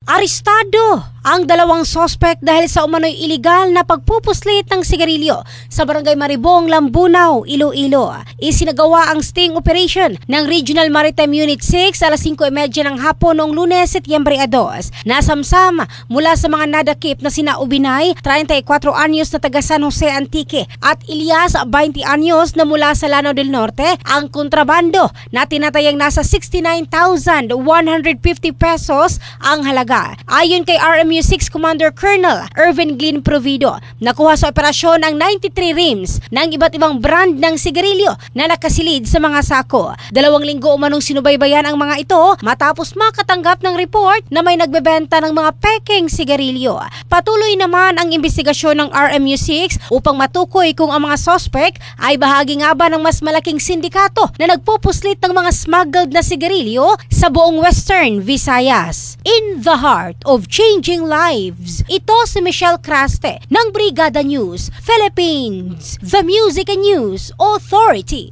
Arestado ang dalawang sospek dahil sa umano'y iligal na pagpupuslit ng sigarilyo sa Barangay Maribong, Lambunaw, Iloilo. Isinagawa ang sting operation ng Regional Maritime Unit 6 alas 5:30 ng hapon noong Lunes, Setyembre 2. Nasamsam mula sa mga nadakip na sina Ubinay, 34 anyos na taga San Jose Antique at Elias, 20 anyos na mula sa Lanao del Norte, ang kontrabando na tinatayang nasa 69,150 pesos ang halaga. Ayon kay RMU6 Commander Colonel Irvin Glynn Provido, nakuha sa operasyon ang 93 rims ng iba't ibang brand ng sigarilyo na nakasilid sa mga sako. 2 linggo umanong sinubaybayan ang mga ito matapos makatanggap ng report na may nagbebenta ng mga pekeng sigarilyo. Patuloy naman ang investigasyon ng RMU6 upang matukoy kung ang mga sospek ay bahagi nga ba ng mas malaking sindikato na nagpupuslit ng mga smuggled na sigarilyo sa buong Western Visayas. In the heart of changing lives, ito si Michelle Craste ng Brigada News Philippines, the Music and News Authority.